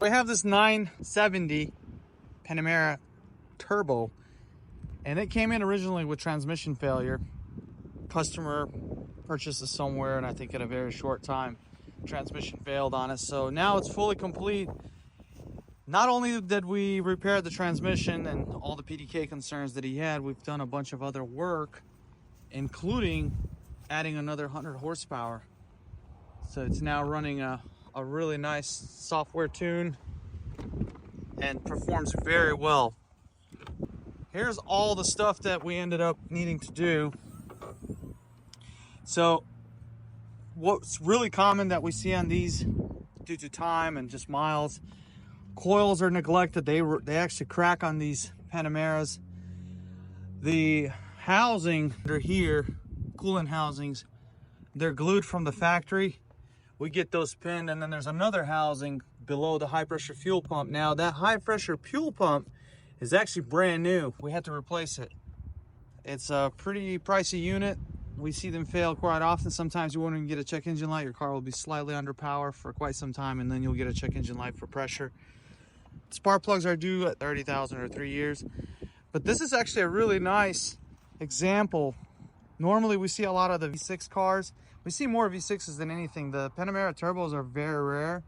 We have this 970 Panamera Turbo, and it came in originally with transmission failure. Customer purchased it somewhere, and I think in a very short time, transmission failed on it. So now it's fully complete. Not only did we repair the transmission and all the PDK concerns that he had, we've done a bunch of other work, including adding another 100 horsepower. So it's now running a really nice software tune and performs very well. Here's all the stuff that we ended up needing to do. So what's really common that we see on these due to time and just miles, coils are neglected. They actually crack on these Panameras. The housing under here, coolant housings, they're glued from the factory. We get those pinned, and then there's another housing below the high pressure fuel pump. Now that high pressure fuel pump is actually brand new. We had to replace it. It's a pretty pricey unit. We see them fail quite often. Sometimes you won't even get a check engine light. Your car will be slightly under power for quite some time, and then you'll get a check engine light for pressure. Spark plugs are due at 30,000 or 3 years. But this is actually a really nice example. Normally we see a lot of the V6 cars. We see more V6s than anything. The Panamera Turbos are very rare,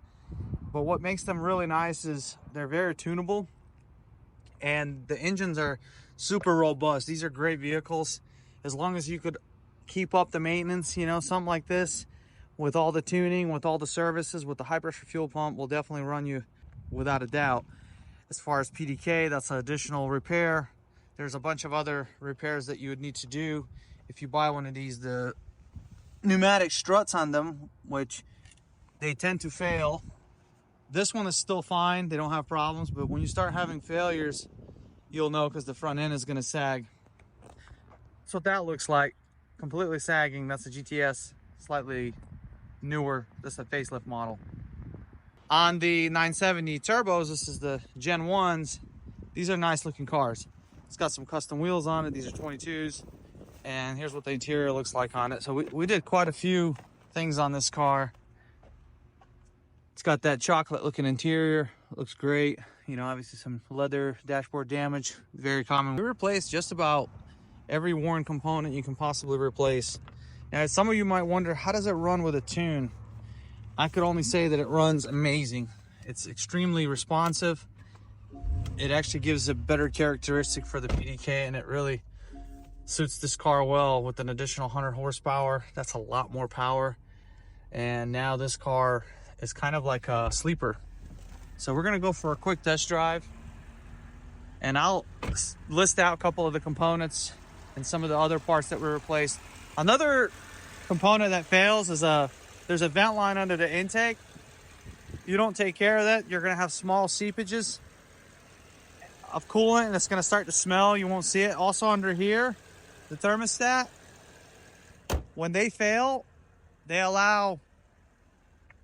but what makes them really nice is they're very tunable, and the engines are super robust. These are great vehicles. As long as you could keep up the maintenance, you know, something like this with all the tuning, with all the services, with the high pressure fuel pump will definitely run you without a doubt. As far as PDK, that's an additional repair. There's a bunch of other repairs that you would need to do if you buy one of these. The pneumatic struts on them, which they tend to fail. This one is still fine, they don't have problems, but when you start having failures, you'll know, because the front end is going to sag. That's what that looks like, completely sagging. That's a GTS, slightly newer. This is a facelift model. On the 970 turbos, this is the Gen 1s. These are nice looking cars. It's got some custom wheels on it. These are 22s. And here's what the interior looks like on it. So we did quite a few things on this car. It's got that chocolate looking interior. It looks great. You know, obviously some leather dashboard damage, very common. We replaced just about every worn component you can possibly replace. Now, some of you might wonder, how does it run with a tune? I could only say that it runs amazing. It's extremely responsive. It actually gives a better characteristic for the PDK, and it really suits this car well with an additional 100 horsepower. That's a lot more power. And now this car is kind of like a sleeper. So we're gonna go for a quick test drive, and I'll list out a couple of the components and some of the other parts that were replaced. Another component that fails is there's a vent line under the intake. You don't take care of that, you're gonna have small seepages of coolant, and it's gonna start to smell. You won't see it. Also under here, the thermostat, when they fail, they allow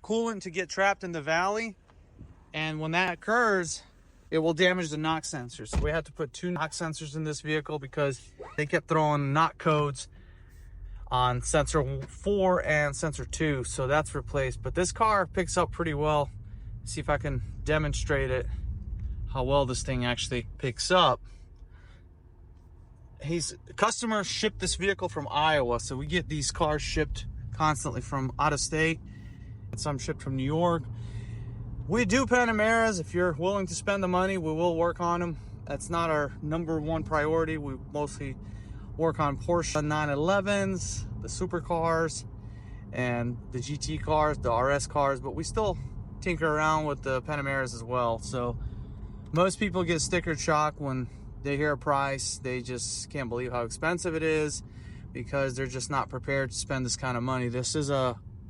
coolant to get trapped in the valley, and when that occurs, it will damage the knock sensors. So we had to put 2 knock sensors in this vehicle because they kept throwing knock codes on sensor 4 and sensor 2, so that's replaced. But this car picks up pretty well. See if I can demonstrate it, how well this thing actually picks up. Customer shipped this vehicle from Iowa, so we get these cars shipped constantly from out of state. Some shipped from New York. We do Panameras. If you're willing to spend the money, we will work on them. That's not our #1 priority. We mostly work on Porsche 911s, the supercars, and the GT cars, the RS cars, but we still tinker around with the Panameras as well. So most people get sticker shock when they hear a price. They just can't believe how expensive it is because they're just not prepared to spend this kind of money. This is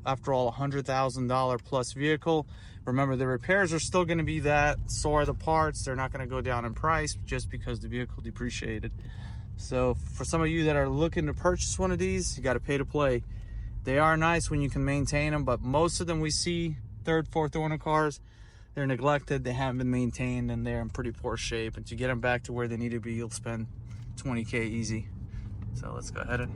after all, a $100,000 plus vehicle. Remember, the repairs are still going to be that, so are the parts. They're not going to go down in price just because the vehicle depreciated. So for some of you that are looking to purchase one of these, you got to pay to play. They are nice when you can maintain them, but most of them we see, 3rd, 4th owner cars, they're neglected, they haven't been maintained, and they're in pretty poor shape. And to get them back to where they need to be, you'll spend $20K easy. So let's go ahead and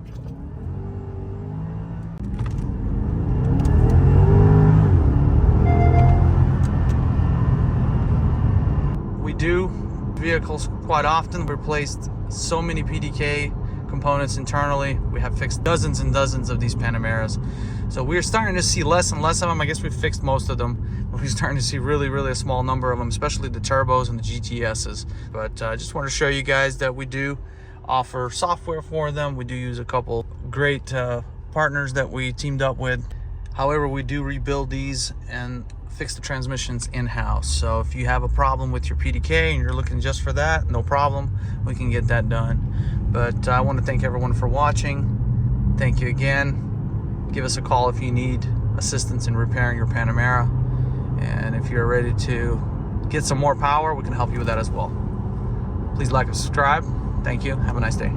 do vehicles quite often. We replaced so many PDK components internally. We have fixed dozens and dozens of these Panameras. So we're starting to see less and less of them. I guess we've fixed most of them, but we're starting to see really a small number of them, especially the turbos and the GTSs. But I just want to show you guys that we do offer software for them. We do use a couple great partners that we teamed up with. However, we do rebuild these and fix the transmissions in-house. So if you have a problem with your PDK and you're looking just for that, no problem, we can get that done. But I want to thank everyone for watching. Thank you again. Give us a call if you need assistance in repairing your Panamera, and if you're ready to get some more power, we can help you with that as well. Please like and subscribe. Thank you. Have a nice day.